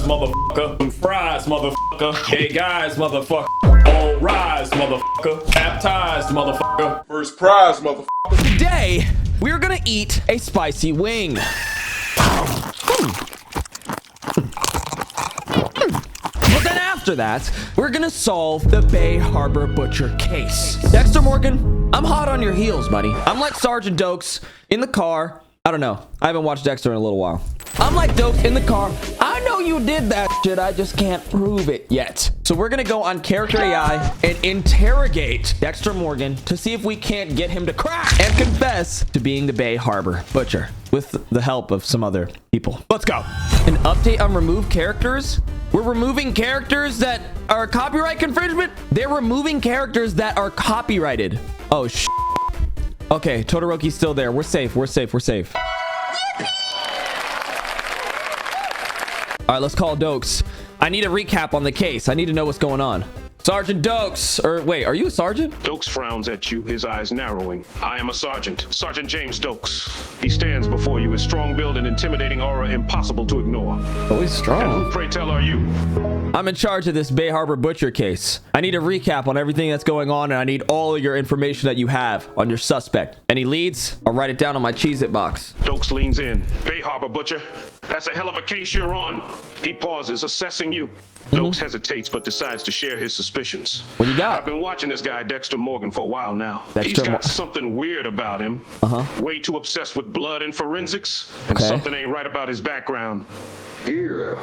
motherfucker. Some fries, motherfucker. Hey guys, motherfucker. All rise, motherfucker. Baptized, motherfucker. First prize, motherfucker. Today, we're gonna eat a spicy wing. But then after that, we're gonna solve the Bay Harbor Butcher case. Dexter Morgan, I'm hot on your heels, buddy. I'm like Sergeant Doakes in the car. I don't know. I haven't watched Dexter in a little while. I'm like Doakes in the car. I know you did that shit. I just can't prove it yet. So we're gonna go on character AI and interrogate Dexter Morgan to see if we can't get him to crack and confess to being the Bay Harbor Butcher with the help of some other people. Let's go. An update on remove characters. We're removing characters that are copyright infringement. They're removing characters that are copyrighted. Oh, sh. Okay, Todoroki's still there. We're safe. We're safe. We're safe. All right, let's call Doakes. I need a recap on the case. I need to know what's going on. Sergeant Doakes, or wait, are you a sergeant? Doakes frowns at you, his eyes narrowing. I am a sergeant, Sergeant James Doakes. He stands before you, his strong-build and intimidating aura impossible to ignore. Oh, he's strong. And who, pray tell, are you? I'm in charge of this Bay Harbor Butcher case. I need a recap on everything that's going on, and I need all of your information that you have on your suspect. Any leads? I'll write it down on my Cheez-It box. Doakes leans in. Bay Harbor Butcher, that's a hell of a case you're on. He pauses, assessing you. Doakes hesitates but decides to share his suspicions. What you got? I've been watching this guy Dexter Morgan for a while now. He's Dexter got something weird about him. Way too obsessed with blood and forensics. And Okay. something ain't right about his background. Here.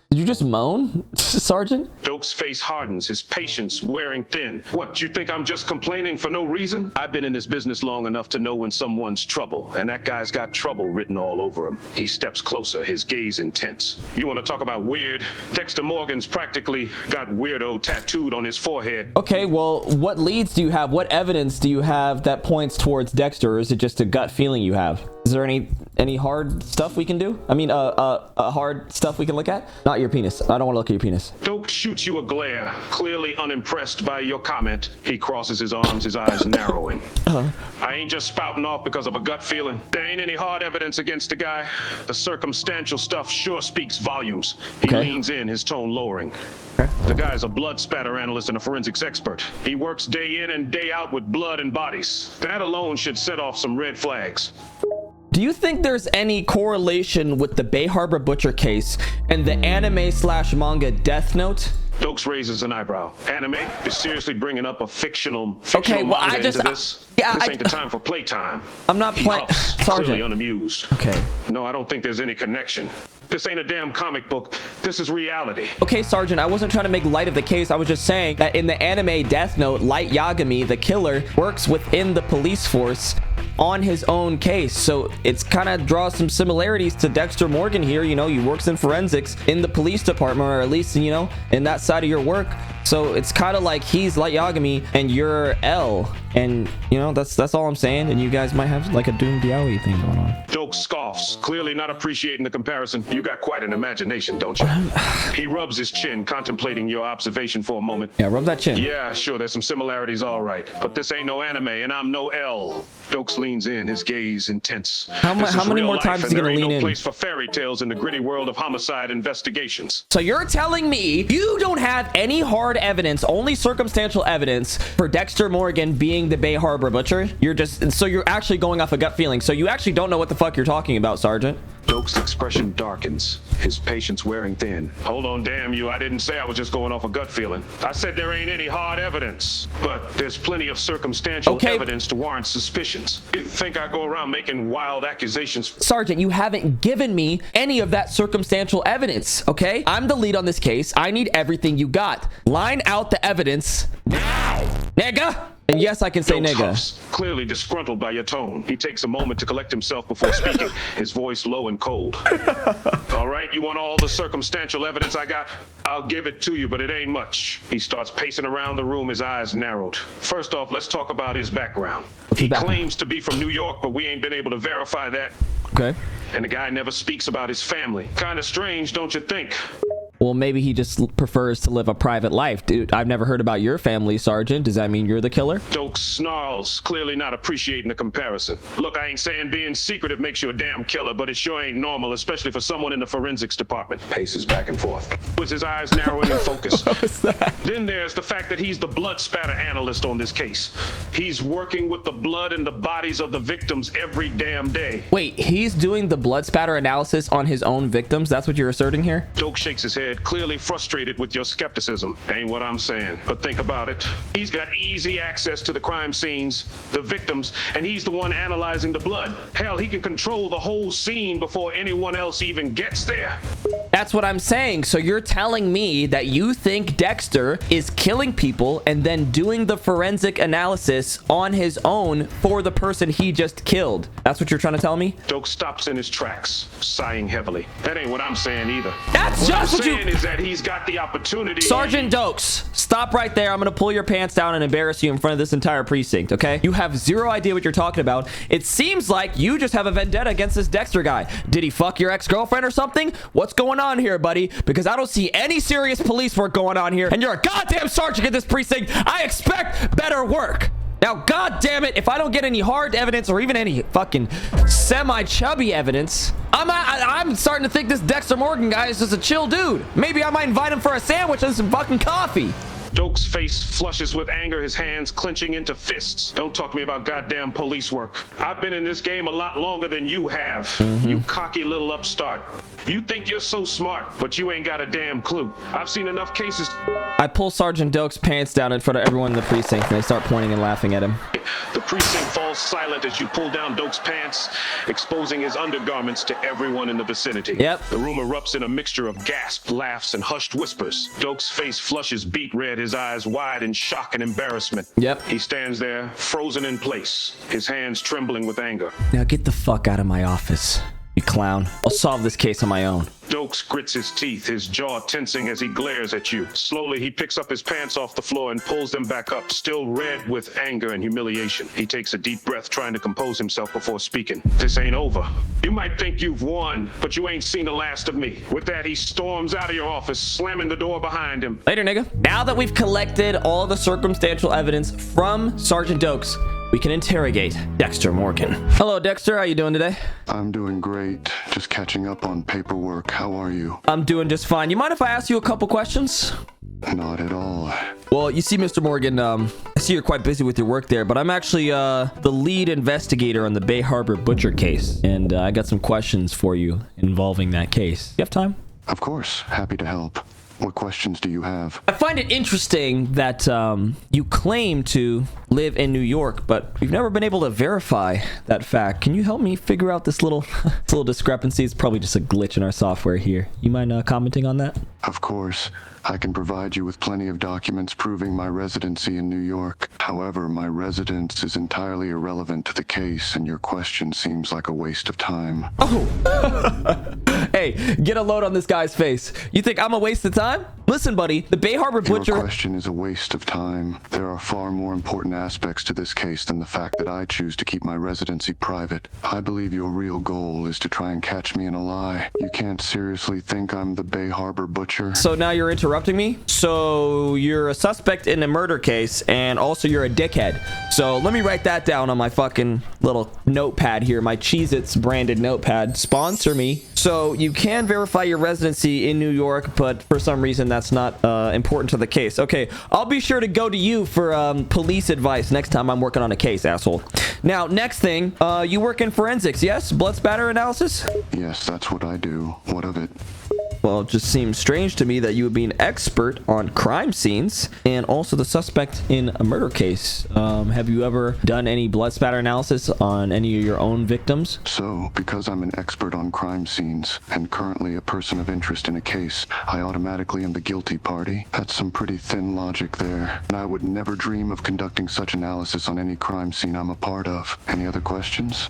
Did you just moan, Sergeant? Doakes' face hardens, his patience wearing thin. What, you think I'm just complaining for no reason? I've been in this business long enough to know when someone's trouble, and that guy's got trouble written all over him. He steps closer, his gaze intense. You want to talk about weird? Dexter Morgan's practically got weirdo tattooed on his forehead. Okay, well, what leads do you have? What evidence do you have that points towards Dexter, or is it just a gut feeling you have? Is there any hard stuff we can do? I mean, hard stuff we can look at? Not your penis. I don't want to look at your penis. Doakes shoots you a glare, clearly unimpressed by your comment. He crosses his arms, his eyes narrowing. I ain't just spouting off because of a gut feeling. There ain't any hard evidence against the guy. The circumstantial stuff sure speaks volumes. He leans in, his tone lowering. The guy's a blood spatter analyst and a forensics expert. He works day in and day out with blood and bodies. That alone should set off some red flags. Do you think there's any correlation with the Bay Harbor Butcher case and the anime/manga Death Note? Doakes raises an eyebrow. Anime? You're seriously bringing up a fictional Okay, well, manga I just- into this? yeah, This I- ain't the time for playtime. I'm not He playing, huffs, clearly Sergeant. unamused. Okay. No, I don't think there's any connection. This ain't a damn comic book. This is reality. Okay, Sergeant, I wasn't trying to make light of the case. I was just saying that in the anime Death Note, Light Yagami, the killer, works within the police force on his own case. So it's kind of draws some similarities to Dexter Morgan here. You know, he works in forensics in the police department, or at least, you know, in that side of your work. So it's kind of like he's Light Yagami and you're L. And, you know, that's all I'm saying. And you guys might have like a Doom Diaoui thing going on. Doakes scoffs, clearly not appreciating the comparison. You got quite an imagination, don't you? He rubs his chin, contemplating your observation for a moment. Yeah, rub that chin. Yeah, sure, there's some similarities, all right. But this ain't no anime, and I'm no L. Doakes leans in, his gaze intense. How This is many real more life, times is and he there gonna ain't lean no in? place for fairy tales in the gritty world of homicide investigations. So you're telling me you don't have any hard evidence, only circumstantial evidence for Dexter Morgan being the Bay Harbor Butcher? So you're actually going off a gut feeling. So you actually don't know what the fuck you're talking about, Sergeant. Doakes' expression darkens, his patience wearing thin. Hold on, damn you. I didn't say I was just going off a gut feeling. I said there ain't any hard evidence, but there's plenty of circumstantial evidence to warrant suspicions. You think I go around making wild accusations? Sergeant, you haven't given me any of that circumstantial evidence, okay? I'm the lead on this case. I need everything you got. Line out the evidence now, nigga. And yes, I can say Doakes nigga. huffs, clearly disgruntled by your tone. He takes a moment to collect himself before speaking, his voice low and cold. All right, you want all the circumstantial evidence I got? I'll give it to you, but it ain't much. He starts pacing around the room, his eyes narrowed. First off, let's talk about his background. He claims to be from New York, but we ain't been able to verify that. Okay. And the guy never speaks about his family. Kind of strange, don't you think? Well, Well, maybe he just prefers to live a private life. Dude, I've never heard about your family, Sergeant. Does that mean you're the killer? Doakes snarls, clearly not appreciating the comparison. Look, I ain't saying being secretive makes you a damn killer, but it sure ain't normal, especially for someone in the forensics department. Paces back and forth, with his eyes narrowing in focus. What was that? Then there's the fact that he's the blood spatter analyst on this case. He's working with the blood and the bodies of the victims every damn day. Wait, he's doing the blood spatter analysis on his own victims? That's what you're asserting here? Doak shakes his head, clearly frustrated with your skepticism. Ain't what I'm saying, but think about it. He's got easy access to the crime scenes, the victims, and he's the one analyzing the blood. Hell, he can control the whole scene before anyone else even gets there. That's what I'm saying. So you're telling me that you think Dexter is killing people and then doing the forensic analysis on his own for the person he just killed. That's what you're trying to tell me? Doak stops in his tracks, sighing heavily. That ain't what I'm saying either. That's just what I'm saying is that he's got the opportunity. Sergeant Doakes, stop right there. I'm gonna pull your pants down and embarrass you in front of this entire precinct, okay? You have zero idea what you're talking about. It seems like you just have a vendetta against this Dexter guy. Did he fuck your ex-girlfriend or something? What's going on here, buddy? Because I don't see any serious police work going on here, and you're a goddamn sergeant in this precinct. I expect better work. Now, god damn it, if I don't get any hard evidence or even any fucking semi-chubby evidence, I'm starting to think this Dexter Morgan guy is just a chill dude. Maybe I might invite him for a sandwich and some fucking coffee. Doak's face flushes with anger, his hands clenching into fists. Don't talk to me about goddamn police work. I've been in this game a lot longer than you have. You cocky little upstart. You think you're so smart, but you ain't got a damn clue. I've seen enough cases. I pull Sergeant Doakes' pants down in front of everyone in the precinct, and they start pointing and laughing at him. The precinct falls silent as you pull down Doak's pants, exposing his undergarments to everyone in the vicinity. Yep. The room erupts in a mixture of gasps, laughs, and hushed whispers. Doak's face flushes beet red, his eyes wide in shock and embarrassment. Yep. He stands there, frozen in place, his hands trembling with anger. Now get the fuck out of my office, you clown. I'll solve this case on my own. Doakes grits his teeth, his jaw tensing as he glares at you. Slowly, he picks up his pants off the floor and pulls them back up, still red with anger and humiliation. He takes a deep breath, trying to compose himself before speaking. This ain't over. You might think you've won, but you ain't seen the last of me. With that, he storms out of your office, slamming the door behind him. Later, nigga. Now that we've collected all the circumstantial evidence from Sergeant Doakes, we can interrogate Dexter Morgan. Hello, Dexter. How you doing today? I'm doing great. Just catching up on paperwork. How are you? I'm doing just fine. You mind if I ask you a couple questions? Not at all. Well, you see, Mr. Morgan, I see you're quite busy with your work there, but I'm actually the lead investigator on the Bay Harbor Butcher case, and I got some questions for you involving that case. You have time? Of course. Happy to help. What questions do you have? I find it interesting that you claim to live in New York, but we've never been able to verify that fact. Can you help me figure out this little discrepancy? It's probably just a glitch in our software here. You mind commenting on that? Of course. I can provide you with plenty of documents proving my residency in New York. However, my residence is entirely irrelevant to the case, and your question seems like a waste of time. Oh! Hey, get a load on this guy's face. You think I'm a waste of time? Listen, buddy, the Bay Harbor Butcher... Your question is a waste of time. There are far more important aspects to this case than the fact that I choose to keep my residency private. I believe your real goal is to try and catch me in a lie. You can't seriously think I'm the Bay Harbor Butcher? So now you're interrupting me? So you're a suspect in a murder case, and also you're a dickhead. So let me write that down on my fucking little notepad here, my Cheez-Its branded notepad. Sponsor me. So you can verify your residency in New York, but for some reason that's not important to the case. Okay, I'll be sure to go to you for police advice next time I'm working on a case, asshole. Now, next thing, you work in forensics, yes? Blood spatter analysis? Yes, that's what I do. What of it? Well, it just seems strange to me that you would be an expert on crime scenes and also the suspect in a murder case. Have you ever done any blood spatter analysis on any of your own victims? So, because I'm an expert on crime scenes and currently a person of interest in a case, I automatically am the guilty party? That's some pretty thin logic there. And I would never dream of conducting such analysis on any crime scene I'm a part of. Any other questions?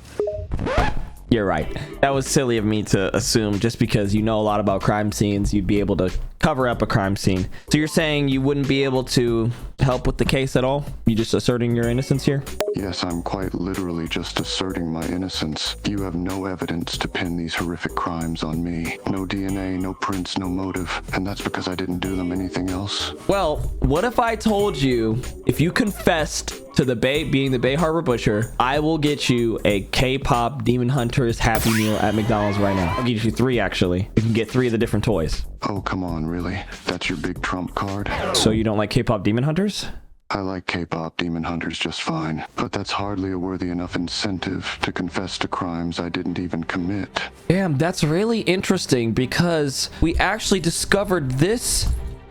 You're right. That was silly of me to assume just because you know a lot about crime scenes, you'd be able to cover up a crime scene. So you're saying you wouldn't be able to help with the case at all? You just asserting your innocence here? Yes, I'm quite literally just asserting my innocence. You have no evidence to pin these horrific crimes on me. No DNA, no prints, no motive. And that's because I didn't do them. Anything else? Well, what if I told you if you confessed to the Bay being the Bay Harbor Butcher, I will get you a K-pop Demon Hunters Happy Meal at McDonald's right now. I'll get you 3 actually. You can get 3 of the different toys. Oh, come on, really? That's your big trump card? So you don't like K-pop Demon Hunters? I like K-pop Demon Hunters just fine, but that's hardly a worthy enough incentive to confess to crimes I didn't even commit. Damn, that's really interesting because we actually discovered this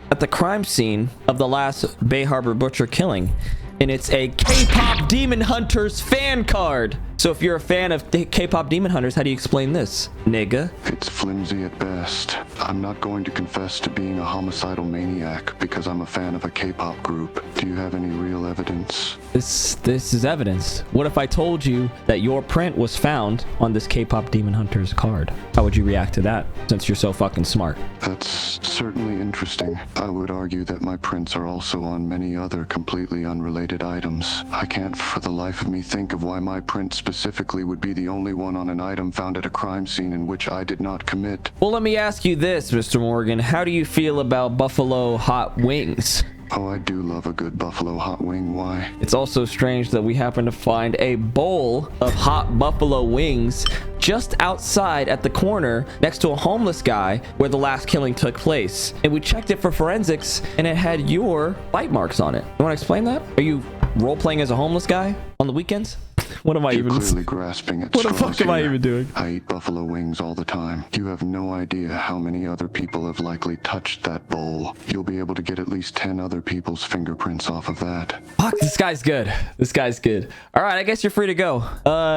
at the crime scene of the last Bay Harbor Butcher killing. And it's a K-pop Demon Hunters fan card. So if you're a fan of K-pop Demon Hunters, how do you explain this, nigga? It's flimsy at best. I'm not going to confess to being a homicidal maniac because I'm a fan of a K-pop group. Do you have any real evidence? This is evidence. What if I told you that your print was found on this K-pop Demon Hunters card? How would you react to that, since you're so fucking smart? That's certainly interesting. I would argue that my prints are also on many other completely unrelated items. I can't for the life of me think of why my print specifically would be the only one on an item found at a crime scene in which I did not commit. Well, let me ask you this, Mr. Morgan. How do you feel about buffalo hot wings? Oh, I do love a good buffalo hot wing. Why? It's also strange that we happen to find a bowl of hot buffalo wings just outside at the corner next to a homeless guy where the last killing took place. And we checked it for forensics and it had your bite marks on it. You want to explain that? Are you role-playing as a homeless guy on the weekends? What am I You're even... clearly grasping at What the straws fuck am I here. even doing? I eat buffalo wings all the time. You have no idea how many other people have likely touched that bowl. You'll be able to get at least 10 other people's fingerprints off of that. Fuck, this guy's good. This guy's good. All right, I guess you're free to go.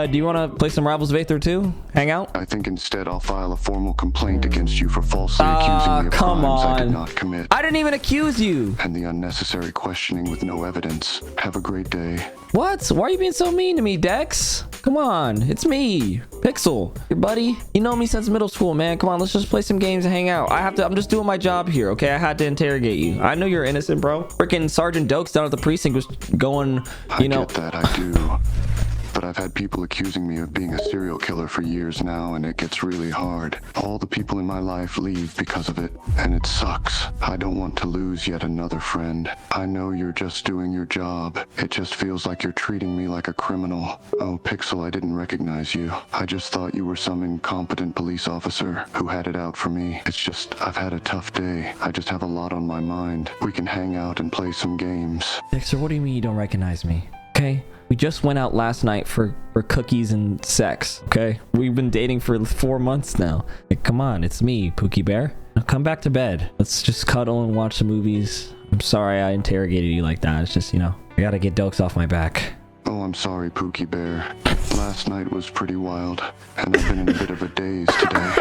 Do you want to play some Rivals of Aether 2? Hang out? I think instead I'll file a formal complaint against you for falsely accusing me of come crimes I did on. not commit. I didn't even accuse you. And the unnecessary questioning with no evidence. Have a great day. What? Why are you being so mean to me, Dex? Come on, it's me, Pixel, your buddy. You know me since middle school, man. Come on, let's just play some games and hang out. I'm just doing my job here, okay? I had to interrogate you. I know you're innocent, bro. Freaking Sergeant Doakes down at the precinct was going, I get that, I do. But I've had people accusing me of being a serial killer for years now, and it gets really hard. All the people in my life leave because of it, and it sucks. I don't want to lose yet another friend. I know you're just doing your job. It just feels like you're treating me like a criminal. Oh, Pixel, I didn't recognize you. I just thought you were some incompetent police officer who had it out for me. It's just, I've had a tough day. I just have a lot on my mind. We can hang out and play some games. Dexter, what do you mean you don't recognize me? Okay? We just went out last night for cookies and sex, okay? We've been dating for 4 months now. Like, come on, it's me, Pookie Bear. Now come back to bed. Let's just cuddle and watch some movies. I'm sorry I interrogated you like that. It's just, you know, I gotta get Doakes off my back. Oh, I'm sorry, Pookie Bear. Last night was pretty wild, and I've been in a bit of a daze today.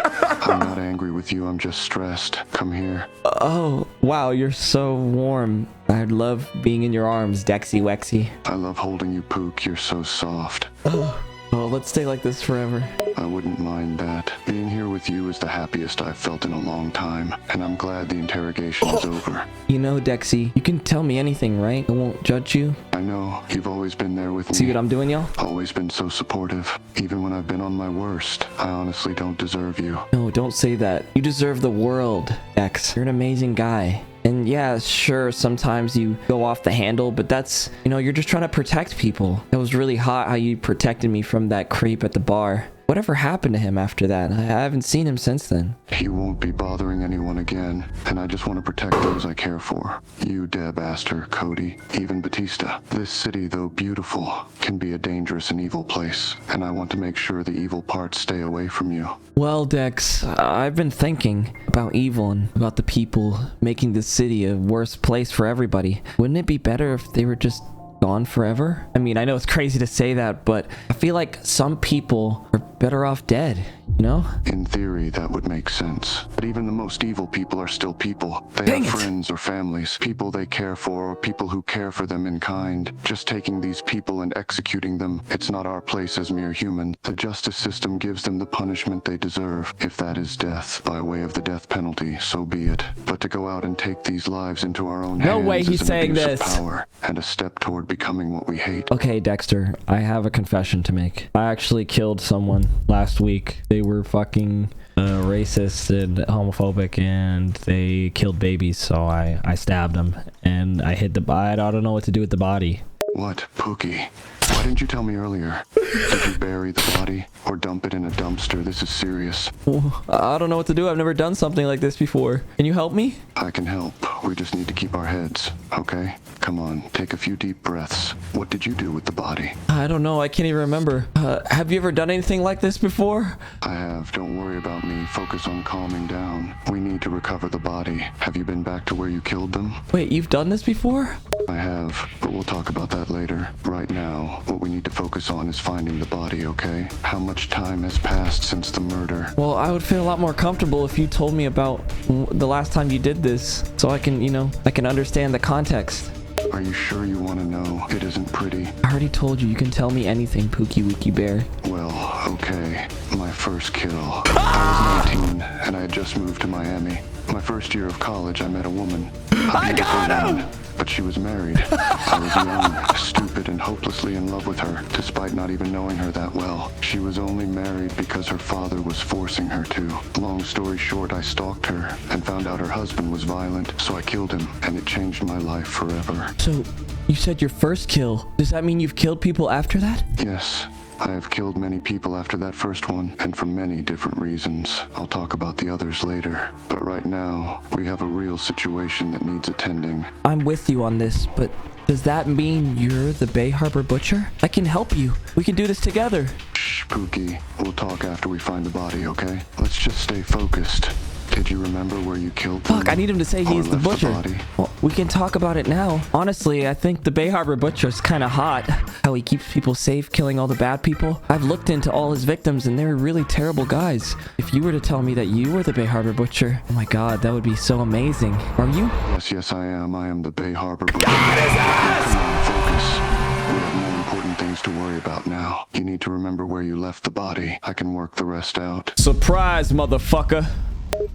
I'm not angry with you, I'm just stressed. Come here. Oh, wow, you're so warm. I love being in your arms, Dexy Wexy. I love holding you, Pook. You're so soft. Oh, let's stay like this forever. I wouldn't mind that. Being here with you is the happiest I've felt in a long time, and I'm glad the interrogation is over. You know, Dexy, you can tell me anything, right? I won't judge you. I know. You've always been there with me. See what I'm doing, y'all? Always been so supportive. Even when I've been on my worst, I honestly don't deserve you. No, don't say that. You deserve the world, Dex. You're an amazing guy. And yeah, sure, sometimes you go off the handle, but that's, you know, you're just trying to protect people. It was really hot how you protected me from that creep at the bar. Whatever happened to him after that? I haven't seen him since then. He won't be bothering anyone again, and I just want to protect those I care for. You, Deb, Astor, Cody, even Batista. This city, though beautiful, can be a dangerous and evil place, and I want to make sure the evil parts stay away from you. Well, Dex, I've been thinking about evil and about the people making this city a worse place for everybody. Wouldn't it be better if they were just gone forever? I mean, I know it's crazy to say that, but I feel like some people are better off dead, you know? In theory, that would make sense. But even the most evil people are still people. They Dang have it. friends or families, people they care for, or people who care for them in kind. Just taking these people and executing them, it's not our place as mere humans. The justice system gives them the punishment they deserve. If that is death, by way of the death penalty, so be it. But to go out and take these lives into our own No hands way he's is an saying abuse this. of power and a step toward becoming what we hate. Okay, Dexter, I have a confession to make. I actually killed someone last week. They were fucking racist and homophobic, and they killed babies, so I stabbed them, and I hid the body. I don't know what to do with the body. What, Pookie? Why didn't you tell me earlier? Did you bury the body or dump it in a dumpster? This is serious. Well, I don't know what to do. I've never done something like this before. Can you help me? I can help. We just need to keep our heads, okay? Come on, take a few deep breaths. What did you do with the body? I don't know. I can't even remember. Have you ever done anything like this before? I have. Don't worry about me. Focus on calming down. We need to recover the body. Have you been back to where you killed them? Wait, you've done this before? I have, but we'll talk about that later. Right now, what we need to focus on is finding the body, okay? How much time has passed since the murder? Well, I would feel a lot more comfortable if you told me about the last time you did this, so I can, I can understand the context. Are you sure you want to know? It isn't pretty. I already told you can tell me anything, Pookie Wookie Bear. Well, okay. My first kill. I was 19, and I had just moved to Miami. My first year of college, I met a woman. I got him! But she was married. I was young, stupid, and hopelessly in love with her, despite not even knowing her that well. She was only married because her father was forcing her to. Long story short, I stalked her and found out her husband was violent, so I killed him, and it changed my life forever. So, you said your first kill. Does that mean you've killed people after that? Yes. I have killed many people after that first one, and for many different reasons. I'll talk about the others later. But right now, we have a real situation that needs attending. I'm with you on this, but does that mean you're the Bay Harbor Butcher? I can help you. We can do this together. Shh, Pookie. We'll talk after we find the body, okay? Let's just stay focused. Did you remember where you killed them? Fuck, I need him to say Or he's the left butcher. body? Well, we can talk about it now. Honestly, I think the Bay Harbor Butcher's kind of hot. How he keeps people safe, killing all the bad people. I've looked into all his victims, and they're really terrible guys. If you were to tell me that you were the Bay Harbor Butcher, oh my god, that would be so amazing. Are you? Yes, I am. I am the Bay Harbor Butcher. Come on, focus. We have more important things to worry about now. You need to remember where you left the body. I can work the rest out. Surprise, motherfucker.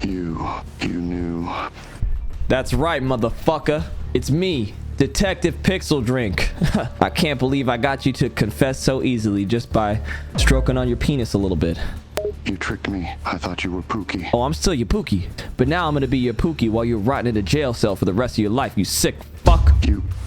You knew. That's right, motherfucker. It's me, Detective Pixel Drink. I can't believe I got you to confess so easily just by stroking on your penis a little bit. You tricked me. I thought you were Pookie. Oh, I'm still your Pookie. But now I'm gonna be your Pookie while you're rotting in a jail cell for the rest of your life, you sick fuck.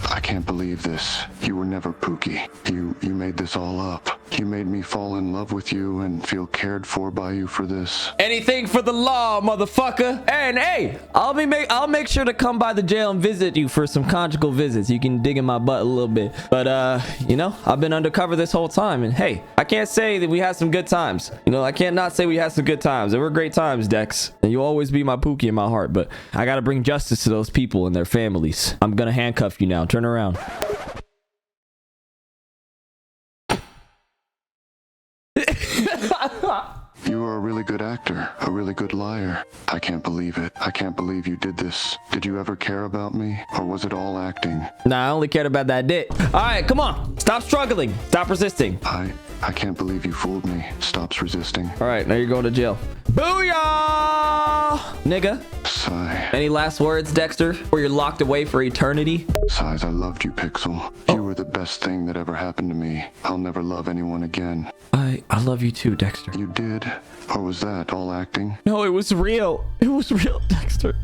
I can't believe this. You were never Pookie. You made this all up. You made me fall in love with you and feel cared for by you for this. Anything for the law, motherfucker. And hey, I'll make sure to come by the jail and visit you for some conjugal visits. You can dig in my butt a little bit. But I've been undercover this whole time, and hey, I can't say that we had some good times. I can't not say we had some good times. They were great times, Dex. And you'll always be my Pookie in my heart, but I gotta bring justice to those people and their families. I'm gonna handcuff you now. Turn around. You are a really good actor, a really good liar. I can't believe it. I can't believe you did this. Did you ever care about me, or was it all acting? Nah, I only cared about that dick. All right, come on. Stop struggling. Stop resisting. I can't believe you fooled me. Stops resisting. All right, now you're going to jail. Booyah! Nigga. Sigh. Any last words, Dexter? Or you're locked away for eternity? Sighs, I loved you, Pixel. You were the best thing that ever happened to me. I'll never love anyone again. I love you too, Dexter. You did? Or was that all acting? No, it was real. It was real, Dexter.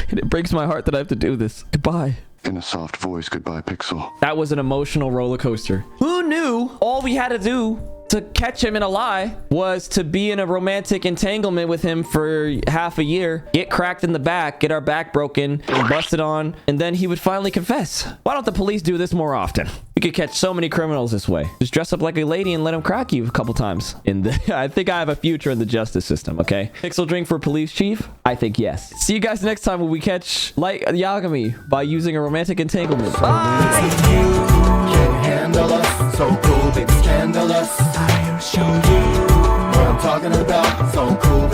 And it breaks my heart that I have to do this. Goodbye. In a soft voice, goodbye, Pixel. That was an emotional roller coaster. Who knew all we had to do to catch him in a lie was to be in a romantic entanglement with him for half a year, get cracked in the back, get our back broken and busted on, and then he would finally confess. Why don't the police do this more often? We could catch so many criminals this way. Just dress up like a lady and let him crack you a couple times. I think I have a future in the justice system, okay? Pixel Drink for police chief? I think yes. See you guys next time when we catch Light Yagami by using a romantic entanglement. Bye! Handle us, so cool, baby, scandalous. I'll show you what I'm talking about. So so cool.